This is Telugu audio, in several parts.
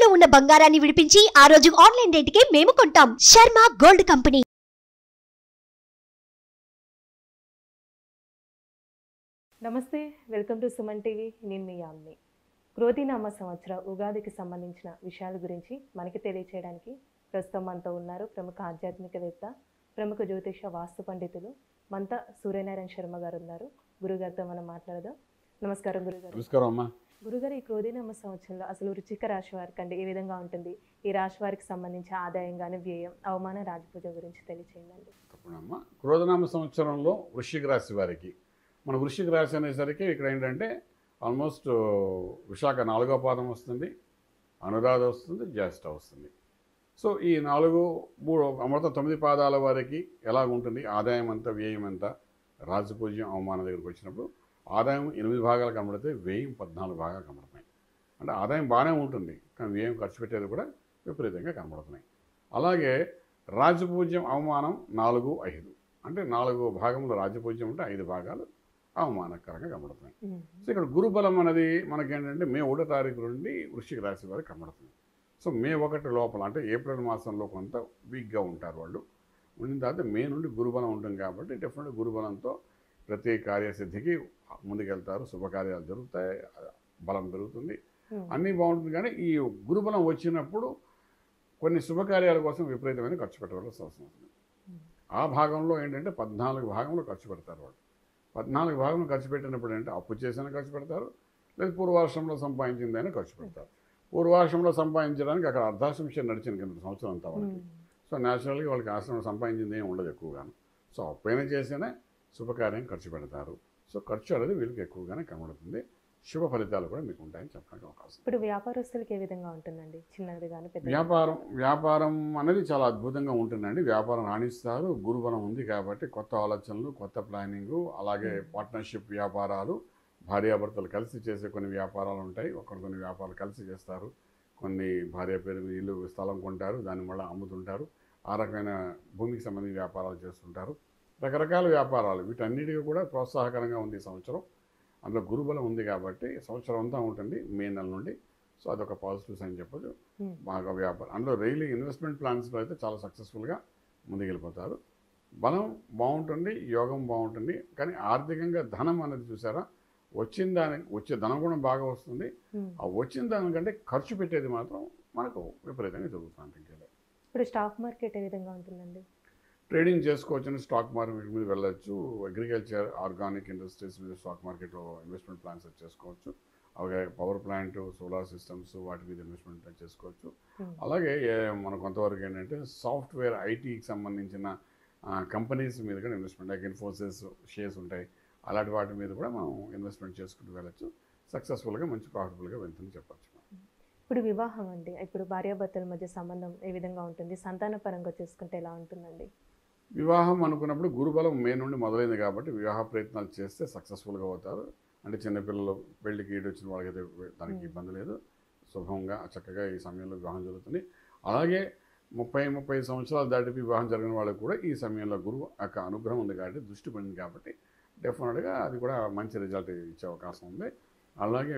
తాకట్టులో ఉన్న బంగారాన్ని విడిపించి ఆ రోజు ఆన్లైన్ రేటుకే మేము కొంటాం. Sharma gold company. నమస్తే, వెల్కమ్ టు సుమన్ టీవీ. నేను మీ యామ్ని. క్రోధినామ సంవత్సర ఉగాదికి సంబంధించిన విషయాల గురించి మనకి తెలియచేయడానికి ప్రస్తుతం మనతో ఉన్నారు ప్రముఖ ఆధ్యాత్మికవేత్త, ప్రముఖ జ్యోతిష వాస్తు పండితులు మంత సూర్యనారాయణ శర్మ గారు ఉన్నారు. గురుగారితో మనం మాట్లాడదాం. నమస్కారం గురుగారు. నమస్కారం అమ్మా. గురుగారు, ఈ క్రోధినామ సంవత్సరంలో అసలు వృశ్చిక రాశి వారికి అంటే ఏ విధంగా ఉంటుంది? ఈ రాశి వారికి సంబంధించి ఆదాయం కానీ, వ్యయం, అవమాన, రాజపూజ గురించి తెలియచేయండి. తప్పకుండా. క్రోధనామ సంవత్సరంలో వృశ్చిక రాశి వారికి, మన వృశ్చిక రాశి అనేసరికి ఇక్కడ ఏంటంటే ఆల్మోస్ట్ విశాఖ 4వ పాదం వస్తుంది, అనురాధ వస్తుంది, జ్యేష్ఠ వస్తుంది. సో ఈ 4, 3 మొత్తం 9 పాదాల వారికి ఎలా ఉంటుంది? ఆదాయం ఎంత, వ్యయం ఎంత, రాజపూజ్యం, అవమానం దగ్గరికి వచ్చినప్పుడు ఆదాయం 8 భాగాలు కనబడితే వ్యయం 14 భాగాలు కనబడుతున్నాయి. అంటే ఆదాయం బాగానే ఉంటుంది, కానీ వ్యయం ఖర్చు పెట్టేది కూడా విపరీతంగా కనబడుతున్నాయి. అలాగే రాజపూజ్యం, అవమానం 4, 5 అంటే 4 భాగంలో రాజపూజ్యం ఉంటే 5 భాగాలు అవమానకరంగా కనబడుతున్నాయి. సో ఇక్కడ గురుబలం అనేది మనకేంటంటే మే 1వ తారీఖు నుండి వృశ్చిక రాశి వారికి కనబడుతుంది. సో మే 1 లోపల అంటే ఏప్రిల్ మాసంలో కొంత వీక్గా ఉంటారు వాళ్ళు. ఉండిన తర్వాత మే నుండి గురుబలం ఉంటుంది కాబట్టి డెఫినెట్గా గురుబలంతో ప్రతి కార్యసిద్ధికి ముందుకెళ్తారు, శుభకార్యాలు జరుగుతాయి, బలం పెరుగుతుంది, అన్నీ బాగుంటుంది. కానీ ఈ గురుబలం వచ్చినప్పుడు కొన్ని శుభకార్యాల కోసం విపరీతమైన ఖర్చు పెట్టవలసిన అవసరం ఉంటుంది. ఆ భాగంలో ఏంటంటే 14 భాగంలో ఖర్చు పెడతారు వాళ్ళు. 14 భాగంలో ఖర్చు పెట్టినప్పుడు ఏంటంటే అప్పు చేసిన ఖర్చు పెడతారు, లేదా పూర్వాశ్రమంలో సంపాదించిందైనా ఖర్చు పెడతారు. పూర్వాశ్రమంలో సంపాదించడానికి అక్కడ అర్ధాశ్రమం నడిచిన కింద సంవత్సరం అంతా వాళ్ళకి. సో న్యాచురల్గా వాళ్ళకి ఆశ్రమం సంపాదించింది ఏమి ఉండదు ఎక్కువగాను. సో అప్పైనా చేసినా శుభకార్యం ఖర్చు పెడతారు. సో ఖర్చు అనేది వీళ్ళకి ఎక్కువగానే కనబడుతుంది. శుభ ఫలితాలు కూడా మీకు ఉంటాయని చెప్పడానికి అవకాశం. ఇప్పుడు వ్యాపారస్తులకి ఏ విధంగా ఉంటుందండి? చిన్నది కానీ పెద్ద వ్యాపారం అనేది చాలా అద్భుతంగా ఉంటుందండి. వ్యాపారం రాణిస్తారు. గురుబలం ఉంది కాబట్టి కొత్త ఆలోచనలు, కొత్త ప్లానింగు, అలాగే పార్ట్నర్షిప్ వ్యాపారాలు, భార్యాభర్తలు కలిసి చేసే కొన్ని వ్యాపారాలు ఉంటాయి. కొన్ని వ్యాపారాలు కలిసి చేస్తారు. కొన్ని భార్య పేరు ఇల్లు స్థలం కొంటారు, దాన్ని మళ్ళీ అమ్ముతుంటారు. ఆ రకమైన భూమికి సంబంధించిన వ్యాపారాలు చేస్తుంటారు. రకరకాల వ్యాపారాలు, వీటన్నిటికీ కూడా ప్రోత్సాహకరంగా ఉంది ఈ సంవత్సరం. అందులో గురుబలం ఉంది కాబట్టి సంవత్సరం అంతా ఉంటుంది మే నెల నుండి. సో అదొక పాజిటివ్స్ అని చెప్పచ్చు. బాగా వ్యాపారం అందులో రైలు ఇన్వెస్ట్మెంట్ ప్లాన్స్లో అయితే చాలా సక్సెస్ఫుల్గా ముందుకెళ్ళిపోతారు. బలం బాగుంటుంది, యోగం బాగుంటుంది. కానీ ఆర్థికంగా ధనం అనేది చూసారా, వచ్చే ధనం కూడా బాగా వస్తుంది. ఆ వచ్చిన దానికంటే ఖర్చు పెట్టేది మాత్రం మనకు విపరీతంగా జరుగుతుంది. ఇప్పుడు స్టాక్ మార్కెట్ ఏ విధంగా ఉంటుందండి? ట్రేడింగ్ చేసుకోవచ్చు, స్టాక్ మార్కెట్ మీద వెళ్ళచ్చు. అగ్రికల్చర్, ఆర్గానిక్ ఇండస్ట్రీస్ మీద స్టాక్ మార్కెట్లో ఇన్వెస్ట్మెంట్ ప్లాన్స్ చేసుకోవచ్చు. అలాగే పవర్ ప్లాంట్, సోలార్ సిస్టమ్స్, వాటి మీద ఇన్వెస్ట్మెంట్ చేసుకోవచ్చు. అలాగే మన కొంతవరకు ఏంటంటే సాఫ్ట్వేర్, ఐటీకి సంబంధించిన కంపెనీస్ మీద కూడా ఇన్వెస్ట్మెంట్, లైక్ ఇన్ఫోసిస్ షేర్స్ ఉంటాయి, అలాంటి వాటి మీద కూడా మనం ఇన్వెస్ట్మెంట్ చేసుకుంటూ వెళ్ళచ్చు. సక్సెస్ఫుల్గా మంచి ప్రాఫిటబుల్గా వెళ్తుందని చెప్పచ్చు. ఇప్పుడు వివాహం అండి, ఇప్పుడు భార్యాభర్తల మధ్య సంబంధం ఏ విధంగా ఉంటుంది? సంతాన పరంగా చూసుకుంటే ఎలా ఉంటుందండి? వివాహం అనుకున్నప్పుడు గురుబలం మే నుండి మొదలైంది కాబట్టి వివాహ ప్రయత్నాలు చేస్తే సక్సెస్ఫుల్గా అవుతారు. అంటే చిన్నపిల్లలు పెళ్లికి ఈడు వచ్చిన వాళ్ళకైతే దానికి ఇబ్బంది లేదు, శుభంగా చక్కగా ఈ సమయంలో వివాహం జరుగుతుంది. అలాగే 30-35 సంవత్సరాలు దాటి వివాహం జరిగిన వాళ్ళకి కూడా ఈ సమయంలో గురువు యొక్క అనుగ్రహం ఉంది కాబట్టి, దృష్టి పడింది కాబట్టి డెఫినెట్గా అది కూడా మంచి రిజల్ట్ ఇచ్చే అవకాశం ఉంది. అలాగే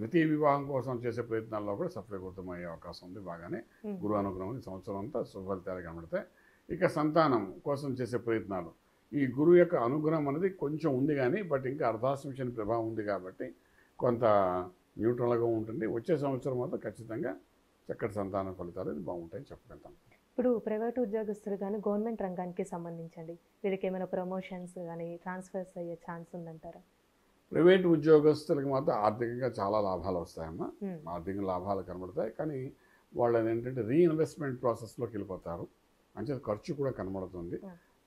ద్వితీయ వివాహం కోసం చేసే ప్రయత్నాల్లో కూడా సఫలీకృతమయ్యే అవకాశం ఉంది. బాగానే గురువు అనుగ్రహం ఈ సంవత్సరం అంతా శుభ ఫలితాలు కనబడతాయి. ఇక సంతానం కోసం చేసే ప్రయత్నాలు, ఈ గురువు యొక్క అనుగ్రహం అనేది కొంచెం ఉంది కానీ బట్ ఇంకా అర్ధాశ్రమ ప్రభావం ఉంది కాబట్టి కొంత న్యూట్రల్గా ఉంటుంది. వచ్చే సంవత్సరం మాత్రం ఖచ్చితంగా చక్కటి సంతాన ఫలితాలు బాగుంటాయని చెప్పగలుగుతాం. ఇప్పుడు ప్రైవేట్ ఉద్యోగస్తులు కానీ గవర్నమెంట్ రంగానికి సంబంధించండి, వీళ్ళకి ఏమైనా ప్రమోషన్స్ కానీ ట్రాన్స్ఫర్స్ అయ్యే ఛాన్స్ ఉందంటారా? ప్రైవేట్ ఉద్యోగస్తులకి మాత్రం ఆర్థికంగా చాలా లాభాలు వస్తాయమ్మా. ఆర్థిక లాభాలు కనబడతాయి. కానీ వాళ్ళని ఏంటంటే రీఇన్వెస్ట్మెంట్ ప్రాసెస్లోకి వెళ్ళిపోతారు, మంచి ఖర్చు కూడా కనబడుతుంది.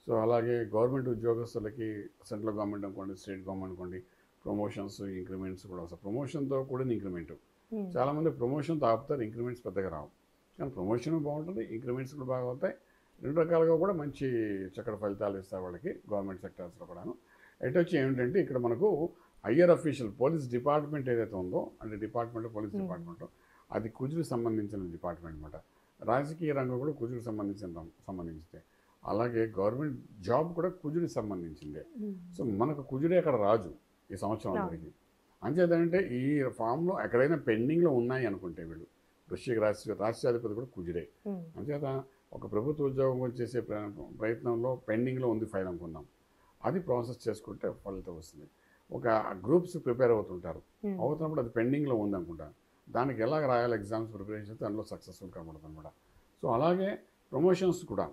సో అలాగే గవర్నమెంట్ ఉద్యోగస్తులకి సెంట్రల్ గవర్నమెంట్ అనుకోండి, స్టేట్ గవర్నమెంట్ అనుకోండి, ప్రమోషన్స్, ఇంక్రిమెంట్స్ కూడా వస్తాయి. ప్రమోషన్తో కూడా ఇంక్రిమెంట్, చాలామంది ప్రమోషన్తో ఆపుతారు, ఇంక్రిమెంట్స్ పెద్దగా రావు. కానీ ప్రమోషన్ బాగుంటుంది, ఇంక్రిమెంట్స్ కూడా బాగా అవుతాయి. 2 రకాలుగా కూడా మంచి చక్కటి ఫలితాలు ఇస్తారు వాళ్ళకి గవర్నమెంట్ సెక్టర్స్లో కూడాను. ఎటు వచ్చి ఏమిటంటే ఇక్కడ మనకు హయ్యర్ అఫీషియల్ పోలీస్ డిపార్ట్మెంట్ ఏదైతే ఉందో, అంటే పోలీస్ డిపార్ట్మెంట్, అది కుజుడికి సంబంధించిన డిపార్ట్మెంట్ అనమాట. రాజకీయ రంగం కూడా కుజుడికి సంబంధించిందే. అలాగే గవర్నమెంట్ జాబ్ కూడా కుజుడికి సంబంధించిందే. సో మనకు కుజుడే అక్కడ రాజు ఈ సంవత్సరం అందరికీ. అంచేతంటే ఈ ఫామ్లో ఎక్కడైనా పెండింగ్లో ఉన్నాయి అనుకుంటే వీళ్ళు వృశ్చిక రాశ్యాధిపతి కూడా కుజుడే. అంచేత ఒక ప్రభుత్వ ఉద్యోగం చేసే ప్రయత్నంలో పెండింగ్లో ఉంది ఫైల్ అనుకుందాం, అది ప్రాసెస్ చేసుకుంటే ఫలితం వస్తుంది. ఒక గ్రూప్స్ ప్రిపేర్ అవుతుంటారు, అవుతున్నప్పుడు అది పెండింగ్లో ఉంది అనుకుంటా, దానికి ఎలా రాయాలి ఎగ్జామ్స్ ప్రిపరేషన్ అందులో సక్సెస్ఫుల్ కనబడుతుంది అనమాట. సో అలాగే ప్రమోషన్స్ కూడా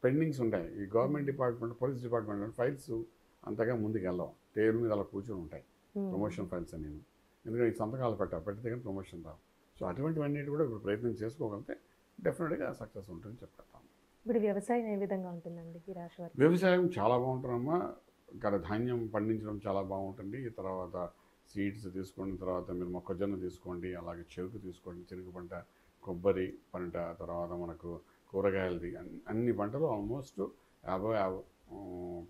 పెండింగ్స్ ఉంటాయి. ఈ government department, police department files అంతగా ముందుకు వెళ్ళవు, టేబుల్ మీద అలా కూర్చొని ఉంటాయి ప్రమోషన్ ఫైల్స్ అని. నేను ఎందుకంటే ఈ సంతకాలు పెడితే కానీ ప్రమోషన్ రావు. సో అటువంటివన్నిటి కూడా ఇప్పుడు ప్రయత్నం చేసుకోగలిగితే డెఫినెట్గా సక్సెస్ ఉంటుందని చెప్తాను. ఇప్పుడు వ్యవసాయం ఏ విధంగా ఉంటుందండి ఈ రాశి వారికి? వ్యవసాయం చాలా బాగుంటుందమ్మా. ఇక్కడ ధాన్యం పండించడం చాలా బాగుంటుంది. తర్వాత సీడ్స్ తీసుకోండి, తర్వాత మీరు మొక్కజొన్న తీసుకోండి, అలాగే చెరుకు తీసుకోండి, చెరుకు పంట, కొబ్బరి పంట, తర్వాత మనకు కూరగాయలది, అన్ని పంటలు ఆల్మోస్ట్ 50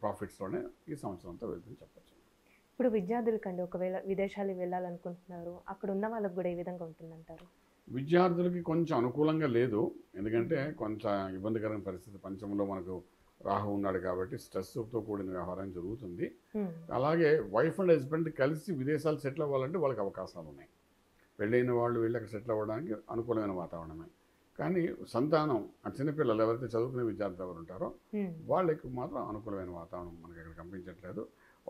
ప్రాఫిట్స్లోనే ఈ సంవత్సరం అంతా వెళ్తుంది చెప్పచ్చు. ఇప్పుడు విద్యార్థులకండి ఒకవేళ విదేశాలకు వెళ్ళాలనుకుంటున్నారు, అక్కడ ఉన్న వాళ్ళకి కూడా ఏ విధంగా ఉంటుందంటారు? విద్యార్థులకి కొంచెం అనుకూలంగా లేదు, ఎందుకంటే కొంచెం ఇబ్బందికరమైన పరిస్థితి. పంచంలో మనకు రాహు ఉన్నాడు కాబట్టి స్ట్రెస్తో కూడిన వ్యవహారం జరుగుతుంది. అలాగే వైఫ్ అండ్ హస్బెండ్ కలిసి విదేశాలు సెటిల్ అవ్వాలంటే వాళ్ళకి అవకాశాలు ఉన్నాయి. పెళ్ళైన వాళ్ళు వెళ్ళి అక్కడ సెటిల్ అవ్వడానికి అనుకూలమైన వాతావరణమే. కానీ సంతానం, చిన్నపిల్లలు ఎవరైతే చదువుకునే విద్యార్థులు ఎవరు ఉంటారో వాళ్ళకి మాత్రం అనుకూలమైన వాతావరణం మనకి ఇక్కడ కనిపించట్లేదు.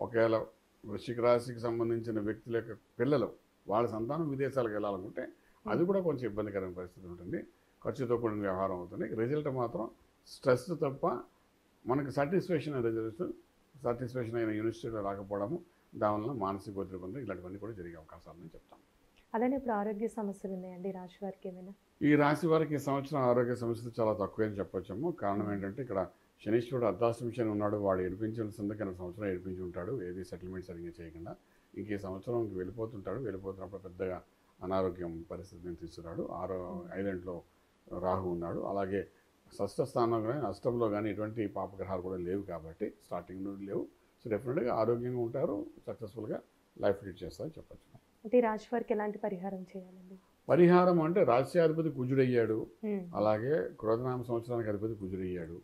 ఒకవేళ వృశ్చిక రాశికి సంబంధించిన వ్యక్తుల యొక్క పిల్లలు వాళ్ళ సంతానం విదేశాలకు వెళ్ళాలనుకుంటే అది కూడా కొంచెం ఇబ్బందికరమైన పరిస్థితి ఉంటుంది, ఖర్చుతో కూడిన వ్యవహారం అవుతుంది. రిజల్ట్ మాత్రం స్ట్రెస్ తప్ప మనకు సాటిస్ఫాక్షన్ అయిన యూనివర్సిటీలో రాకపోవడము, దానివల్ల మానసిక ఒత్తిడి పొంది ఇలాంటివన్నీ కూడా జరిగే అవకాశాలని చెప్తాను. అలానే ఇప్పుడు ఆరోగ్య సమస్యలు ఉన్నాయండి రాశి వారికి ఏమైనా? ఈ రాశి వారికి ఈ సంవత్సరం ఆరోగ్య సమస్యలు చాలా తక్కువే అని చెప్పొచ్చాము. కారణం ఏంటంటే ఇక్కడ శనీశ్వరుడు అర్ధాష్టమి శని ఉన్నాడు, వాడు ఏడిపించాల్సిందే కానీ సంవత్సరం ఏడిపించి ఉంటాడు, ఏది సెటిల్మెంట్ సరిగ్గా చేయకుండా. ఇంక ఈ సంవత్సరం వెళ్ళిపోతుంటాడు, వెళ్ళిపోతున్నప్పుడు పెద్దగా అనారోగ్యం పరిస్థితిని తీసుకురాడు. 5 రాహు ఉన్నాడు, అలాగే షష్ఠ స్థానంలో కానీ అష్టంలో కానీ ఎటువంటి పాపగ్రహాలు కూడా లేవు కాబట్టి స్టార్టింగ్ నుండి లేవు. సో డెఫినెట్గా ఆరోగ్యంగా ఉంటారు, సక్సెస్ఫుల్గా లైఫ్ లీడ్ చేస్తారని చెప్పచ్చు. అంటే ఈ రాశి వారికి ఎలాంటి పరిహారం చేయాలండి? పరిహారం అంటే రాశ్యాధిపతి కుజుడయ్యాడు, అలాగే క్రోధనామ సంవత్సరానికి అధిపతి కుజుడయ్యాడు.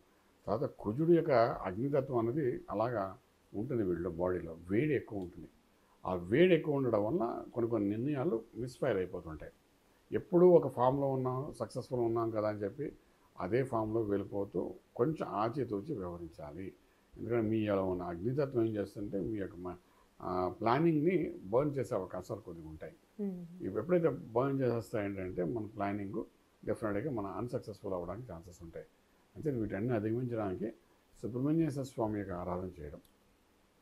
తర్వాత కుజుడు యొక్క అగ్నితత్వం అనేది అలాగా ఉంటుంది, వీళ్ళ బాడీలో వేడి ఎక్కువ ఉంటుంది. ఆ వేడి ఎక్కువ ఉండడం వల్ల కొన్ని నిర్ణయాలు మిస్ఫైర్ అయిపోతుంటాయి. ఎప్పుడూ ఒక ఫామ్లో ఉన్నాం, సక్సెస్ఫుల్ ఉన్నాం కదా అని చెప్పి అదే ఫామ్లో వెళ్ళిపోతూ కొంచెం ఆచితూచి వ్యవహరించాలి. ఎందుకంటే మీ అలా ఉన్న అగ్నితత్వం ఏం చేస్తుంటే మీ యొక్క ప్లానింగ్ని బర్న్ చేసే అవకాశాలు కొద్దిగా ఉంటాయి. ఇవి ఎప్పుడైతే బర్న్ చేసేస్తాయంటే మన ప్లానింగ్ డెఫినెట్గా మన అన్సక్సెస్ఫుల్ అవ్వడానికి ఛాన్సెస్ ఉంటాయి. అంటే వీటన్ని అధిగమించడానికి సుబ్రహ్మణ్యేశ్వర స్వామి యొక్క ఆరాధన చేయడం.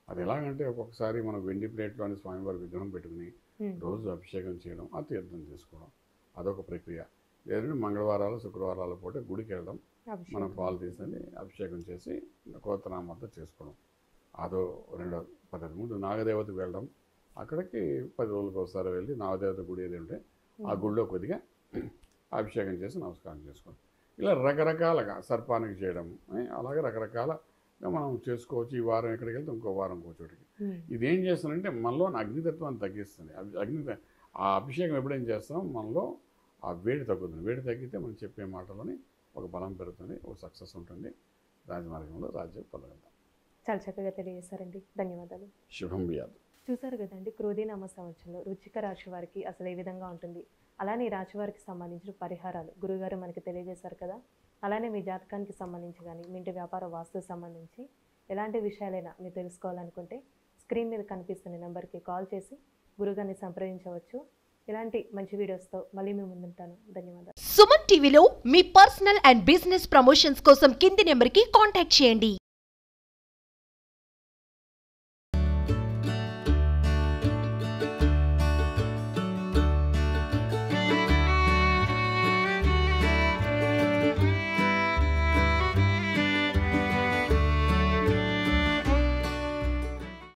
అది ఎలాగంటే ఒక్కొక్కసారి మనం వెండి ప్లేట్లోని స్వామివారి విగ్రహం పెట్టుకుని రోజు అభిషేకం చేయడం, ఆ తీర్థం తీసుకోవడం, అదొక ప్రక్రియ. లేదంటే మంగళవారాలు శుక్రవారాల పూట గుడికి వెళ్ళడం, మనం పాలు తీసుకొని అభిషేకం చేసి కోతనామంతా చేసుకోవడం, అదో 2వ పద్ధతి. ముందు నాగదేవతకు వెళ్ళడం, అక్కడికి 10 రోజులకు ఒకసారి వెళ్ళి నాగదేవత గుడి ఏది ఉంటే ఆ గుడిలో కొద్దిగా అభిషేకం చేసి నమస్కారం చేసుకోవడం. ఇలా రకరకాలుగా సర్పానికి చేయడం, అలాగే రకరకాలుగా మనం చేసుకోవచ్చు. ఈ వారం ఎక్కడికి వెళ్తే ఇంకో వారం ఇంకో చోటికి. ఇదేం చేస్తుందంటే మనలో అగ్నితత్వాన్ని తగ్గిస్తుంది. ఆ అభిషేకం ఎప్పుడేం చేస్తాం మనలో ఆ వేడి తగ్గుతుంది. వేడి తగ్గితే మనం చెప్పే మాటలోని ఒక బలం పెరుగుతుంది, ఒక సక్సెస్ ఉంటుంది, రాజమార్గంలో రాజ్యం పొందగలుగుతాం. చాలా చక్కగా తెలియజేశారండి, ధన్యవాదాలు. శుభం వ్యాధి. చూసారు కదండి, క్రోధీనామ సంవత్సరంలో వృశ్చిక రాశి వారికి అసలు ఏ విధంగా ఉంటుంది, అలానే ఈ రాశి వారికి సంబంధించిన పరిహారాలు గురుగారు మనకి తెలియజేశారు కదా. అలానే మీ జాతకానికి సంబంధించి కానీ మీ ఇంటి వ్యాపార వాస్తుకు సంబంధించి ఎలాంటి విషయాలైనా మీరు తెలుసుకోవాలనుకుంటే స్క్రీన్ మీద కనిపిస్తున్న నెంబర్కి కాల్ చేసి గురుగారిని సంప్రదించవచ్చు. ఇలాంటి మంచి వీడియోస్తో మళ్ళీ మేము ముందుంటాను. ధన్యవాదాలు. సుమన్ టీవీలో మీ పర్సనల్ అండ్ బిజినెస్ ప్రమోషన్స్ కోసం కింది నెంబర్కి కాంటాక్ట్ చేయండి.